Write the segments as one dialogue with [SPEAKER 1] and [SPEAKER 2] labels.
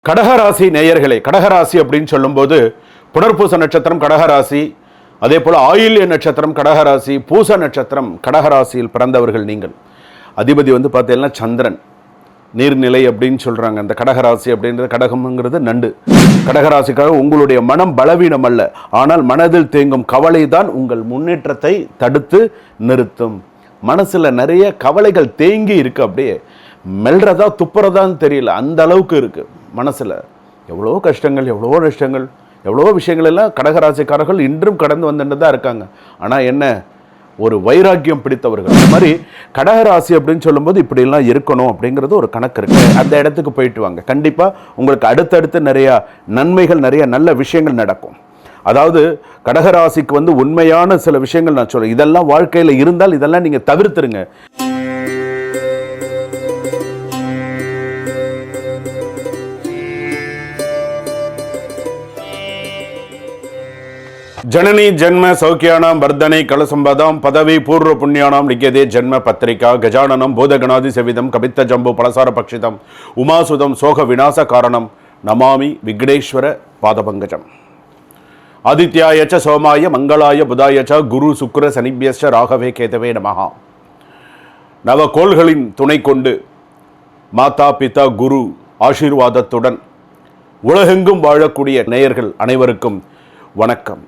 [SPEAKER 1] கடகராசி நேயர்களே, கடகராசி அப்படின்னு சொல்லும்போது புனர்பூச நட்சத்திரம் கடகராசி, அதே போல் ஆயில்ய நட்சத்திரம் கடகராசி, பூச நட்சத்திரம் கடகராசியில் பிறந்தவர்கள் நீங்கள். அதிபதி வந்து பார்த்தீங்கன்னா சந்திரன், நீர்நிலை அப்படின்னு சொல்கிறாங்க. அந்த கடகராசி அப்படின்றது, கடகம்ங்கிறது நண்டு. கடகராசிக்காக உங்களுடைய மனம் பலவீனம் அல்ல, ஆனால் மனதில் தேங்கும் கவலை தான் உங்கள் முன்னேற்றத்தை தடுத்து நிறுத்தும். மனசில் நிறைய கவலைகள் தேங்கி இருக்கு, அப்படியே மெல்றதா துப்புறதான்னு தெரியல, அந்த அளவுக்கு இருக்கு மனசில். எவ்வளோ கஷ்டங்கள், எவ்வளோ நஷ்டங்கள், எவ்வளோ விஷயங்கள் எல்லாம் கடகராசிக்காரர்கள் இன்றும் கடந்து வந்துட்டு தான் இருக்காங்க. ஆனால் என்ன, ஒரு வைராக்கியம் பிடித்தவர்கள். அந்த மாதிரி கடகராசி அப்படின்னு சொல்லும்போது இப்படிலாம் இருக்கணும் அப்படிங்கிறது ஒரு கணக்கு இருக்கு. அந்த இடத்துக்கு போயிட்டு வாங்க, கண்டிப்பாக உங்களுக்கு அடுத்தடுத்து நிறையா நன்மைகள், நிறைய நல்ல விஷயங்கள் நடக்கும். அதாவது கடகராசிக்கு வந்து உண்மையான சில விஷயங்கள் நான் சொல்றேன், இதெல்லாம் வாழ்க்கையில் இருந்தால் இதெல்லாம் நீங்கள் தவிர்த்துருங்க. ஜனனி ஜன்ம சௌக்கியானாம் வர்தனை கலசம்பதாம் பதவி பூர்வ புண்ணியானாம் லிக்கியதே ஜன்ம பத்திரிகா கஜானனம் பூதகணாதி செவிதம் கபித்த ஜம்பு பலசார பக்ஷிதம் உமாசுதம் சோக விநாச காரணம் நமாமி விக்னேஸ்வர பாதபங்கஜம். ஆதித்யாயச்ச சோமாய மங்களாய புதாயச்ச குரு சுக்கிர சனிபியஸ்ச ராகவே கேதவே நமஹா. நவகோள்களின் துணை கொண்டு மாதா பிதா குரு ஆசீர்வாதத்துடன் உலகெங்கும் வாழக்கூடிய நேயர்கள் அனைவருக்கும் வணக்கம்.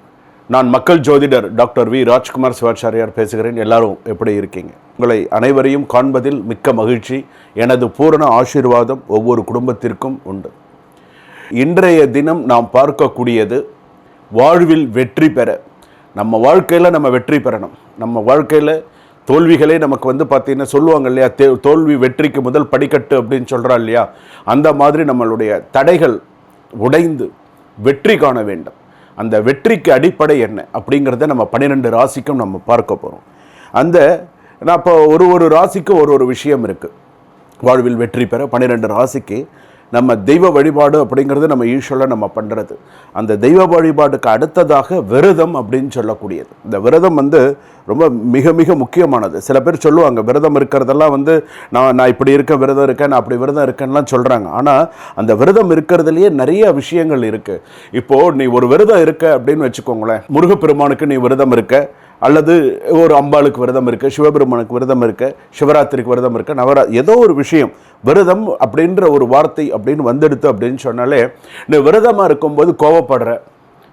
[SPEAKER 1] நான் மக்கள் ஜோதிடர் டாக்டர் வி ராஜ்குமார் சிவாச்சாரியார் பேசுகிறேன். எல்லாரும் எப்படி இருக்கீங்க? உங்களை அனைவரையும் காண்பதில் மிக்க மகிழ்ச்சி. எனது பூரண ஆசீர்வாதம் ஒவ்வொரு குடும்பத்திற்கும் உண்டு. இன்றைய தினம் நாம் பார்க்கக்கூடியது வாழ்வில் வெற்றி பெற. நம்ம வாழ்க்கையில் நம்ம வெற்றி பெறணும். நம்ம வாழ்க்கையில் தோல்விகளே நமக்கு வந்து பார்த்தீங்கன்னா சொல்லுவாங்க இல்லையா, தோல்வி வெற்றிக்கு முதல் படிக்கட்டு அப்படின்னு சொல்கிறா இல்லையா, அந்த மாதிரி நம்மளுடைய தடைகள் உடைந்து வெற்றி காண வேண்டும். அந்த வெற்றிக்கு அடிப்படை என்ன அப்படிங்கிறத நம்ம 12 ராசிக்கும் நம்ம பார்க்க போகிறோம். நான் இப்போ ஒரு ராசிக்கும் ஒரு விஷயம் இருக்குது. வாழ்வில் வெற்றி பெற 12 ராசிக்கு நம்ம தெய்வ வழிபாடு அப்படிங்கிறது நம்ம யூஸ்வலாக நம்ம பண்ணுறது. அந்த தெய்வ வழிபாடுக்கு அடுத்ததாக விரதம் அப்படின்னு சொல்லக்கூடியது. இந்த விரதம் வந்து ரொம்ப மிக மிக முக்கியமானது. சில பேர் சொல்லுவாங்க விரதம் இருக்கிறதெல்லாம் வந்து நான் இப்படி இருக்க விரதம் இருக்கேன், நான் அப்படி விரதம் இருக்கேன்லாம் சொல்கிறாங்க. ஆனால் அந்த விரதம் இருக்கிறதுலையே நிறைய விஷயங்கள் இருக்குது. இப்போது நீ ஒரு விரதம் இருக்க அப்படின்னு வச்சுக்கோங்களேன், முருகப்பெருமானுக்கு நீ விரதம் இருக்க, அல்லது ஒரு அம்பாளுக்கு விரதம் இருக்குது, சிவபெருமானுக்கு விரதம் இருக்குது, சிவராத்திரிக்கு விரதம் இருக்குது, ஏதோ ஒரு விஷயம் விரதம் அப்படின்ற ஒரு வார்த்தை அப்படின்னு வந்துடுத்து அப்படின்னு சொன்னாலே, நீ விரதமாக இருக்கும்போது கோவப்படுற,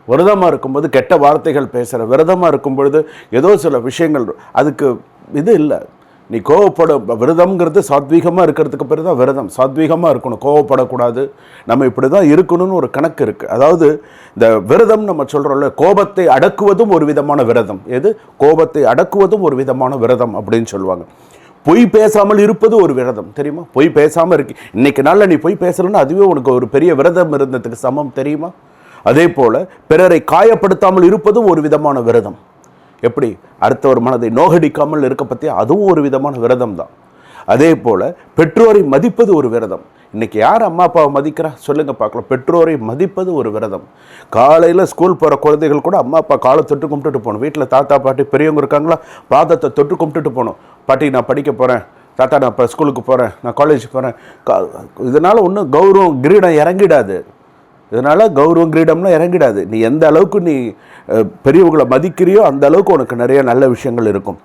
[SPEAKER 1] விரதமாக இருக்கும்போது கெட்ட வார்த்தைகள் பேசுகிற, விரதமாக இருக்கும் பொழுது ஏதோ சில விஷயங்கள், அதுக்கு இது இல்லை. நீ கோவப்பட, விரதம்ங்கிறது சாத்வீகமாக இருக்கிறதுக்கு பேர் தான் விரதம். சாத்வீகமாக இருக்கணும், கோவப்படக்கூடாது, நம்ம இப்படி தான் இருக்கணும்னு ஒரு கணக்கு இருக்குது. அதாவது இந்த விரதம் நம்ம சொல்கிறோம்ல, கோபத்தை அடக்குவதும் ஒரு விதமான விரதம். எது? கோபத்தை அடக்குவதும் ஒரு விதமான விரதம் அப்படின்னு சொல்லுவாங்க. பொய் பேசாமல் இருப்பது ஒரு விரதம், தெரியுமா? பொய் பேசாமல் இருக்கு, இன்னைக்கு நாளில் நீ பொய் பேசலன்னா அதுவே உனக்கு ஒரு பெரிய விரதம் இருந்ததுக்கு சமம், தெரியுமா? அதே போல் பிறரை காயப்படுத்தாமல் இருப்பதும் ஒரு விதமான விரதம். எப்படி? அடுத்தவர் மனதை நோகடிக்காமல் இருக்க பற்றி அதுவும் ஒரு விதமான விரதம் தான். அதே போல் பெற்றோரை மதிப்பது ஒரு விரதம். இன்றைக்கி யார் அம்மா அப்பாவை மதிக்கிறா சொல்லுங்கள் பார்க்கலாம். பெற்றோரை மதிப்பது ஒரு விரதம். காலையில் ஸ்கூல் போகிற குழந்தைகள் கூட அம்மா அப்பா காலை தொட்டு கும்பிட்டுட்டு போகணும். வீட்டில் தாத்தா பாட்டி பெரியவங்க இருக்காங்களா, பாதத்தை தொட்டு கும்பிட்டுட்டு போகணும். பாட்டி நான் படிக்க போகிறேன், தாத்தா நான் இப்போ ஸ்கூலுக்கு போகிறேன், நான் காலேஜுக்கு போகிறேன். இதனால் ஒன்றும் கௌரவம் கிரீடம் இறங்கிடாது. இதனால் கௌரவம் கிரீடம்லாம் இறங்கிடாது. நீ எந்த அளவுக்கு நீ பெரியவங்களை மதிக்கிறியோ அந்த அளவுக்கு உனக்கு நிறைய நல்ல விஷயங்கள் இருக்கும்.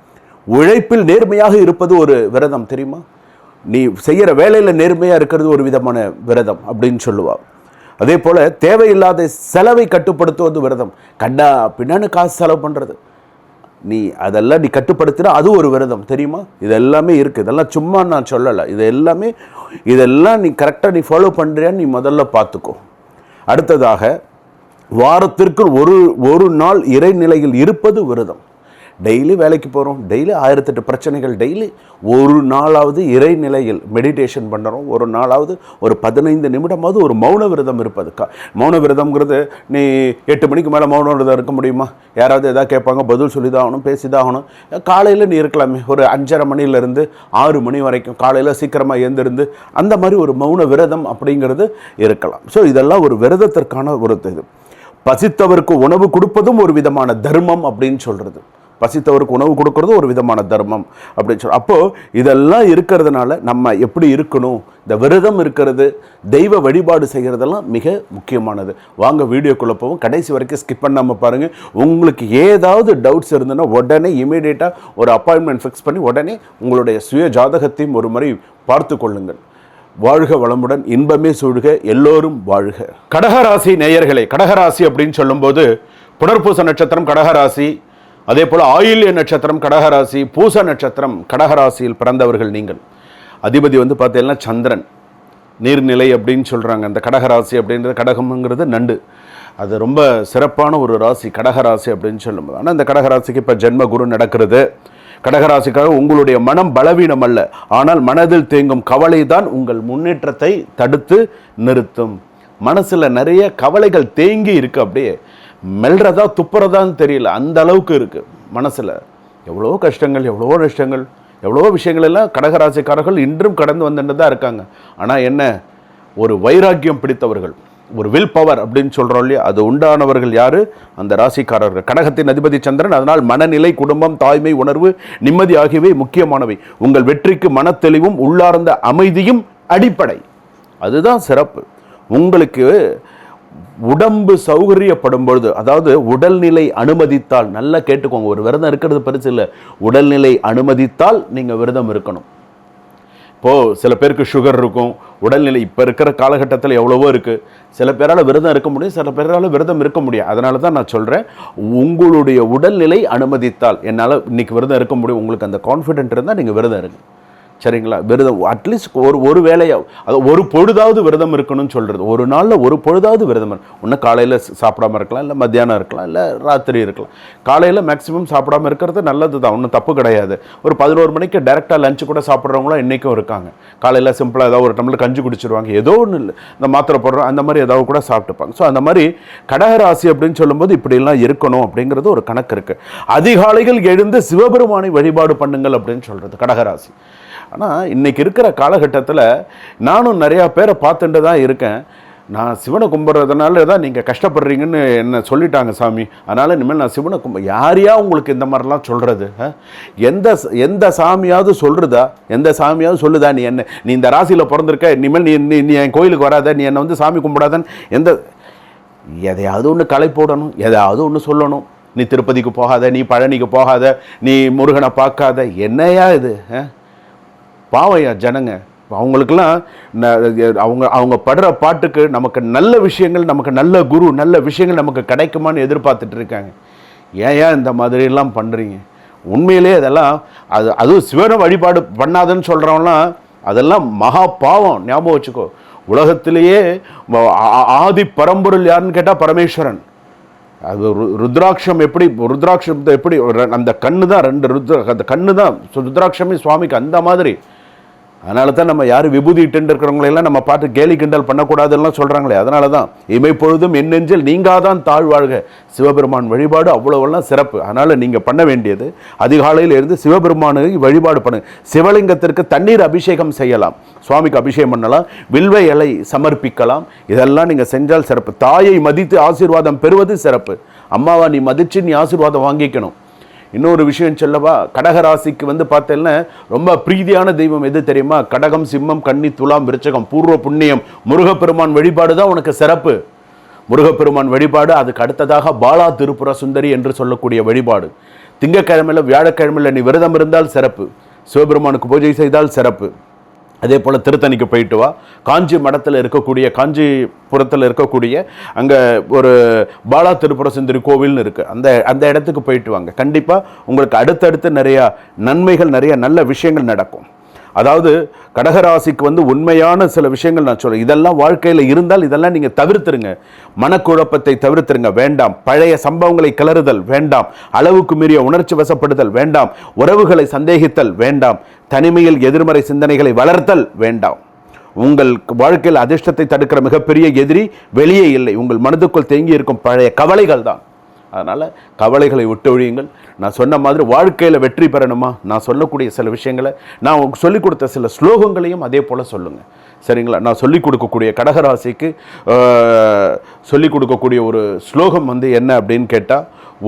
[SPEAKER 1] உழைப்பில் நேர்மையாக இருப்பது ஒரு விரதம், தெரியுமா? நீ செய்கிற வேலையில் நேர்மையாக இருக்கிறது ஒரு விதமான விரதம் அப்படின்னு சொல்லுவாள். அதே போல் தேவையில்லாத செலவை கட்டுப்படுத்துவது விரதம். கண்டா பின்னான்னு காசு செலவு பண்ணுறது, நீ அதெல்லாம் நீ கட்டுப்படுத்தினா அது ஒரு விரதம், தெரியுமா? இது எல்லாமே இருக்குது. இதெல்லாம் சும்மா நான் சொல்லலை. இதெல்லாம் நீ கரெக்டாக நீ ஃபாலோ பண்ணுறியான்னு நீ முதல்ல பார்த்துக்கோ. அடுத்ததாக வாரத்திற்கு ஒரு நாள் இறைநிலையில் இருப்பது விரதம். டெய்லி வேலைக்கு போகிறோம், டெய்லி 1008 பிரச்சனைகள், டெய்லி ஒரு நாளாவது இறைநிலையில் மெடிடேஷன் பண்ணுறோம். ஒரு நாளாவது ஒரு 15 நிமிடமாவது ஒரு மௌன விரதம் இருப்பது. மௌன விரதம்ங்கிறது நீ 8 மணிக்கு மேலே மௌன விரதம் இருக்க முடியுமா? யாராவது எதாவது கேட்பாங்க, பதில் சொல்லி தான் ஆகணும், பேசி தான் ஆகணும். காலையில் நீ இருக்கலாமே, ஒரு 5:30 மணிலேருந்து 6 மணி வரைக்கும் காலையில் சீக்கிரமாக எழுந்திருந்து அந்த மாதிரி ஒரு மௌன விரதம் அப்படிங்கிறது இருக்கலாம். ஸோ இதெல்லாம் ஒரு விரதத்திற்கான ஒரு இது. பசித்தவருக்கு உணவு கொடுப்பதும் ஒரு விதமான தர்மம் அப்படின்னு சொல்கிறது. பசித்தவருக்கு உணவு கொடுக்கறது ஒரு விதமான தர்மம் அப்படின்னு சொல்லி. அப்போது இதெல்லாம் இருக்கிறதுனால நம்ம எப்படி இருக்கணும், இந்த விரதம் இருக்கிறது, தெய்வ வழிபாடு செய்கிறதெல்லாம் மிக முக்கியமானது. வாங்க வீடியோக்குள்ளே போவோம், கடைசி வரைக்கும் ஸ்கிப் பண்ணாமல் பாருங்கள். உங்களுக்கு ஏதாவது டவுட்ஸ் இருந்ததுன்னா உடனே இமீடியட்டாக ஒரு அப்பாயின்மெண்ட் ஃபிக்ஸ் பண்ணி உடனே உங்களுடைய சுய ஜாதகத்தையும் ஒரு முறை பார்த்து கொள்ளுங்கள். வாழ்க வளமுடன், இன்பமே சூழ்க, எல்லோரும் வாழ்க. கடகராசி நேயர்களே, கடகராசி அப்படின்னு சொல்லும்போது புனர்பூச நட்சத்திரம் கடகராசி, அதே போல் ஆயில்ய நட்சத்திரம் கடகராசி, பூச நட்சத்திரம் கடகராசியில் பிறந்தவர்கள் நீங்கள். அதிபதி பார்த்தீங்கன்னா சந்திரன், நீர்நிலை அப்படின்னு சொல்கிறாங்க. அந்த கடகராசி அப்படின்றது, கடகம்ங்கிறது நண்டு, அது ரொம்ப சிறப்பான ஒரு ராசி கடகராசி அப்படின்னு சொல்லும்போது. ஆனால் இந்த கடகராசிக்கு இப்போ ஜென்ம குரு நடக்கிறது. கடகராசிக்காக உங்களுடைய மனம் பலவீனம் அல்ல, ஆனால் மனதில் தேங்கும் கவலை தான் உங்கள் முன்னேற்றத்தை தடுத்து நிறுத்தும். மனசில் நிறைய கவலைகள் தேங்கி இருக்குது, அப்படியே மெல்றதா துப்புறதான்னு தெரியல, அந்த அளவுக்கு இருக்குது மனசில். எவ்வளோ கஷ்டங்கள், எவ்வளோ நஷ்டங்கள், எவ்வளோ விஷயங்கள் எல்லாம் கடகராசிக்காரர்கள் இன்றும் கடந்து வந்துட்டு தான் இருக்காங்க. ஆனால் என்ன, ஒரு வைராக்கியம் பிடித்தவர்கள், ஒரு வில் பவர் அப்படின்னு சொல்கிறோம் இல்லையா, அது உண்டானவர்கள் யார்? அந்த ராசிக்காரர்கள். கடகத்தின் அதிபதி சந்திரன். அதனால் மனநிலை, குடும்பம், தாய்மை உணர்வு, நிம்மதி ஆகியவை முக்கியமானவை. உங்கள் வெற்றிக்கு மனத்தெளிவும் உள்ளார்ந்த அமைதியும் அடிப்படை. அதுதான் சிறப்பு. உங்களுக்கு உடம்பு சௌகரியப்படும் பொழுது, அதாவது உடல்நிலை அனுமதித்தால், நல்லா கேட்டுக்கோங்க, ஒரு விரதம் இருக்கிறது பெருசு இல்லை, உடல்நிலை அனுமதித்தால் நீங்கள் விரதம் இருக்கணும். இப்போது சில பேருக்கு சுகர் இருக்கும், உடல்நிலை இப்போ இருக்கிற காலகட்டத்தில் எவ்வளவோ இருக்குது. சில பேரால் விரதம் இருக்க முடியும், சில பேரால் விரதம் இருக்க முடியும். அதனால தான் நான் சொல்கிறேன், உங்களுடைய உடல்நிலை அனுமதித்தால் என்னால் இன்றைக்கி விரதம் இருக்க முடியும், உங்களுக்கு அந்த கான்ஃபிடென்ட் இருந்தால் நீங்கள் விரதம் இருங்க. சரிங்களா? விரதம் அட்லீஸ்ட் ஒரு வேலையாக, அது ஒரு பொழுதாவது விரதம் இருக்கணும்னு சொல்கிறது. ஒரு நாளில் ஒரு பொழுதாவது விரதம் ஒன்றும் காலையில் சாப்பிடாமல் இருக்கலாம், இல்லை மத்தியானம் இருக்கலாம், இல்லை ராத்திரி இருக்கலாம். காலையில் மேக்ஸிமம் சாப்பிடாமல் இருக்கிறது நல்லது தான், ஒன்றும் தப்பு கிடையாது. ஒரு 11 மணிக்கு டைரெக்டாக லஞ்சு கூட சாப்பிட்றவங்களும் இன்றைக்கும் இருக்காங்க. காலையில் சிம்பிளாக ஏதாவது ஒரு டம்ளர் கஞ்சி குடிச்சிருவாங்க, ஏதோ ஒன்று இல்லை, இந்த மாத்திரை போடுறோம் அந்த மாதிரி ஏதாவது கூட சாப்பிட்டுப்பாங்க. ஸோ அந்த மாதிரி கடகராசி அப்படின்னு சொல்லும்போது இப்படிலாம் இருக்கணும் அப்படிங்கிறது ஒரு கணக்கு இருக்குது. அதிகாலைகள் எழுந்து சிவபெருமானை வழிபாடு பண்ணுங்கள் அப்படின்னு சொல்கிறது கடகராசி. ஆனால் இன்றைக்கி இருக்கிற காலகட்டத்தில் நானும் நிறையா பேரை பார்த்துட்டு தான் இருக்கேன். நான் சிவனை கும்பிட்றதுனால தான் நீங்கள் கஷ்டப்படுறீங்கன்னு என்ன சொல்லிட்டாங்க சாமி, அதனால் இனிமேல் நான் சிவனை யாரையா உங்களுக்கு இந்த மாதிரிலாம் சொல்கிறது? எந்த சாமியாவது சொல்கிறதா? எந்த சாமியாவது சொல்லுதா நீ இந்த ராசியில் பிறந்திருக்க, இனிமேல் நீ என் கோயிலுக்கு வராத, நீ என்னை சாமி கும்பிடாதன்னு எதையாவது ஒன்று களை போடணும், எதையாவது ஒன்று சொல்லணும். நீ திருப்பதிக்கு போகாத, நீ பழனிக்கு போகாத, நீ முருகனை பார்க்காத, என்னையா இது? பாவையா ஜனங்க, அவங்களுக்கெல்லாம் அவங்க படுற பாட்டுக்கு நமக்கு நல்ல விஷயங்கள், நமக்கு நல்ல குரு, நல்ல விஷயங்கள் நமக்கு கிடைக்குமான்னு எதிர்பார்த்துட்டு இருக்காங்க. ஏன் இந்த மாதிரிலாம் பண்ணுறீங்க? உண்மையிலே அதெல்லாம் அதுவும் சிவனை வழிபாடு பண்ணாதுன்னு சொல்கிறவங்களாம் அதெல்லாம் மகா பாவம். ஞாபகம் வச்சுக்கோ, உலகத்திலேயே ஆதி பரம்பொருள் யாருன்னு கேட்டால் பரமேஸ்வரன். அது ருத்ராட்சம் எப்படி அந்த கண்ணு தான், அந்த கண்ணு தான் ருத்ராட்சமே சுவாமிக்கு, அந்த மாதிரி. அதனால தான் நம்ம யாரும் விபூதி இட்டு இருக்கிறவங்களெல்லாம் நம்ம பார்த்து கேலி கிண்டல் பண்ணக்கூடாதுலாம் சொல்கிறாங்களே. அதனால தான் இமைப்பொழுதும் என் நெஞ்சில் நீங்காதான் தாழ்வாழ்க, சிவபெருமான் வழிபாடு அவ்வளோவெல்லாம் சிறப்பு. அதனால் நீங்கள் பண்ண வேண்டியது அதிகாலையில் இருந்து சிவபெருமானை வழிபாடு பண்ணுங்க. சிவலிங்கத்திற்கு தண்ணீர் அபிஷேகம் செய்யலாம், சுவாமிக்கு அபிஷேகம் பண்ணலாம், வில்வ இலை சமர்ப்பிக்கலாம். இதெல்லாம் நீங்கள் செஞ்சால் சிறப்பு. தாயை மதித்து ஆசீர்வாதம் பெறுவது சிறப்பு. அம்மாவா நீ மதித்து நீ ஆசீர்வாதம் வாங்கிக்கணும். இன்னொரு விஷயம் சொல்லவா, கடகராசிக்கு பார்த்தேன்னா ரொம்ப பிரீதியான தெய்வம் எது தெரியுமா? கடகம், சிம்மம், கன்னி, துலாம், விருச்சகம். பூர்வ புண்ணியம் முருகப்பெருமான் வழிபாடு தான் உனக்கு சிறப்பு. முருகப்பெருமான் வழிபாடு, அதுக்கு அடுத்ததாக பாலா திரிபுர சுந்தரி என்று சொல்லக்கூடிய வழிபாடு. திங்கக்கிழமையில் வியாழக்கிழமையில் நீ விரதம் இருந்தால் சிறப்பு, சிவபெருமானுக்கு பூஜை செய்தால் சிறப்பு. அதே போல் திருத்தணிக்கு போயிட்டு வா. காஞ்சி மடத்தில் இருக்கக்கூடிய, காஞ்சிபுரத்தில் இருக்கக்கூடிய அங்கே ஒரு பாலா திரிபுர சுந்தரி கோவில்னு இருக்குது, அந்த இடத்துக்கு போயிட்டு வாங்க. கண்டிப்பாக உங்களுக்கு அடுத்தடுத்து நிறையா நன்மைகள், நிறைய நல்ல விஷயங்கள் நடக்கும். அதாவது கடகராசிக்கு உண்மையான சில விஷயங்கள் நான் சொல்கிறேன். இதெல்லாம் வாழ்க்கையில் இருந்தால் இதெல்லாம் நீங்கள் தவிர்த்துருங்க. மனக்குழப்பத்தை தவிர்த்துருங்க, வேண்டாம். பழைய சம்பவங்களை கிளறுதல் வேண்டாம். அளவுக்கு மீறிய உணர்ச்சி வசப்படுதல் வேண்டாம். உறவுகளை சந்தேகித்தல் வேண்டாம். தனிமையில் எதிர்மறை சிந்தனைகளை வளர்த்தல் வேண்டாம். உங்கள் வாழ்க்கையில் அதிர்ஷ்டத்தை தடுக்கிற மிகப்பெரிய எதிரி வெளியே இல்லை, உங்கள் மனதுக்குள் தேங்கி இருக்கும் பழைய கவலைகள் தான். அதனால் கவலைகளை விட்டு ஒழியுங்கள். நான் சொன்ன மாதிரி வாழ்க்கையில் வெற்றி பெறணுமா, நான் சொல்லக்கூடிய சில விஷயங்களை, நான் சொல்லிக் கொடுத்த சில ஸ்லோகங்களையும் அதே போல் சொல்லுங்கள். சரிங்களா? நான் சொல்லிக் கொடுக்கக்கூடிய கடகராசிக்கு சொல்லிக் கொடுக்கக்கூடிய ஒரு ஸ்லோகம் என்ன அப்படின்னு கேட்டால்,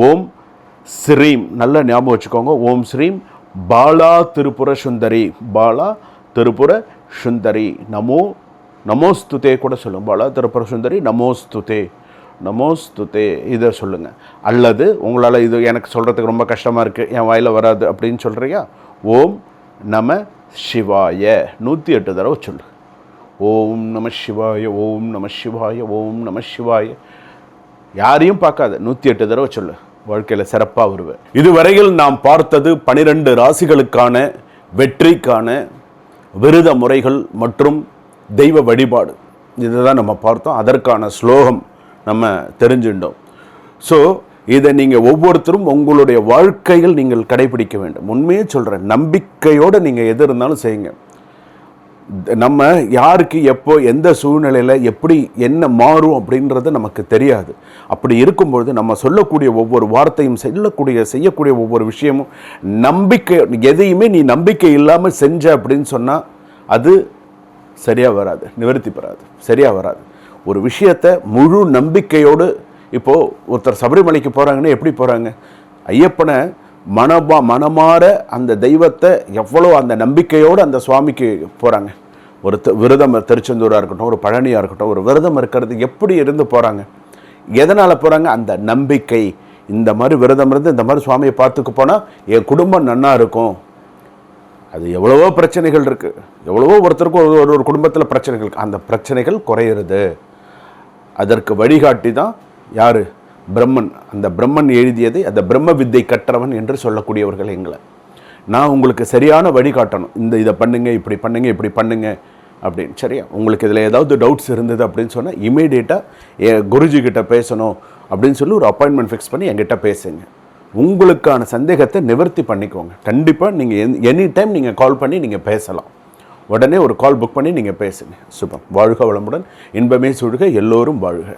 [SPEAKER 1] ஓம் ஸ்ரீம், நல்ல ஞாபகம் வச்சுக்கோங்க, ஓம் ஸ்ரீம் பாலா திரிபுர சுந்தரி, பாலா திரிபுர சுந்தரி நமோஸ்துதே கூட சொல்லுங்க. பாலா திரிபுர சுந்தரி நமோஸ்துதே இதை சொல்லுங்கள். அல்லது உங்களால் இது எனக்கு சொல்கிறதுக்கு ரொம்ப கஷ்டமாக இருக்குது, என் வாயில் வராது அப்படின்னு சொல்கிறியா, ஓம் நம சிவாய 108 தடவை சொல்லு. ஓம் நம சிவாய, ஓம் நம சிவாய, ஓம் நம சிவாய. யாரையும் பார்க்காத 108 தடவை சொல்லு. வாழ்க்கையில் சிறப்பாக வருவேன். இதுவரையில் நாம் பார்த்தது 12 ராசிகளுக்கான வெற்றிக்கான விரத முறைகள் மற்றும் தெய்வ வழிபாடு. இதுதான் நம்ம பார்த்தோம். அதற்கான ஸ்லோகம் நம்ம தெரிஞ்சுட்டோம். ஸோ இதை நீங்கள் ஒவ்வொருத்தரும் உங்களுடைய வாழ்க்கையில் நீங்கள் கடைபிடிக்க வேண்டும். உண்மையே சொல்கிறேன், நம்பிக்கையோடு நீங்கள் எது இருந்தாலும் செய்யுங்க. நம்ம யாருக்கு எப்போ எந்த சூழ்நிலையில் எப்படி என்ன மாறும் அப்படின்றது நமக்கு தெரியாது. அப்படி இருக்கும்பொழுது நம்ம சொல்லக்கூடிய ஒவ்வொரு வார்த்தையும் செய்யக்கூடிய ஒவ்வொரு விஷயமும் நம்பிக்கை, எதையுமே நீ நம்பிக்கை இல்லாமல் செஞ்ச அப்படின்னு சொன்னால் அது சரியாக வராது, நிவர்த்தி பெறாது, சரியாக வராது. ஒரு விஷயத்தை முழு நம்பிக்கையோடு, இப்போது ஒருத்தர் சபரிமலைக்கு போகிறாங்கன்னா எப்படி போகிறாங்க, ஐயப்பனை மனமாற அந்த தெய்வத்தை எவ்வளோ அந்த நம்பிக்கையோடு அந்த சுவாமிக்கு போகிறாங்க. ஒரு விரதம், திருச்செந்தூராக இருக்கட்டும், ஒரு பழனியாக இருக்கட்டும், ஒரு விரதம் இருக்கிறது எப்படி இருந்து போகிறாங்க, எதனால் போகிறாங்க, அந்த நம்பிக்கை. இந்த மாதிரி விரதம் இருந்து இந்த மாதிரி சுவாமியை பார்த்துக்கு போனால் என் குடும்பம் நன்னா இருக்கும். அது எவ்வளவோ பிரச்சனைகள் இருக்குது, எவ்வளவோ ஒருத்தருக்கும் ஒரு குடும்பத்தில் பிரச்சனைகள் இருக்குது. அந்த பிரச்சனைகள் குறையிறது. அதற்கு வழிகாட்டி தான் யார், பிரம்மன். அந்த பிரம்மன் எழுதியதை அந்த பிரம்ம வித்தை கற்றவன் என்று சொல்லக்கூடியவர்கள் எங்களை. நான் உங்களுக்கு சரியான வழிகாட்டணும். இதை பண்ணுங்க, இப்படி பண்ணுங்க, இப்படி பண்ணுங்க அப்படின்னு. சரியா, உங்களுக்கு இதில் ஏதாவது டவுட்ஸ் இருந்தது அப்படின்னு சொன்னால் இமீடியட்டாக குருஜி கிட்ட பேசணும் அப்படின்னு சொல்லி ஒரு அப்பாயின்மெண்ட் ஃபிக்ஸ் பண்ணி என்கிட்ட பேசுங்க. உங்களுக்கான சந்தேகத்தை நிவர்த்தி பண்ணிக்கோங்க. கண்டிப்பாக நீங்கள் எனி டைம் நீங்கள் கால் பண்ணி நீங்கள் பேசலாம். உடனே ஒரு கால் புக் பண்ணி நீங்கள் பேசுங்க. சுபம். வாழ்க வளமுடன், இன்பமே சூழ்க, எல்லோரும் வாழ்க.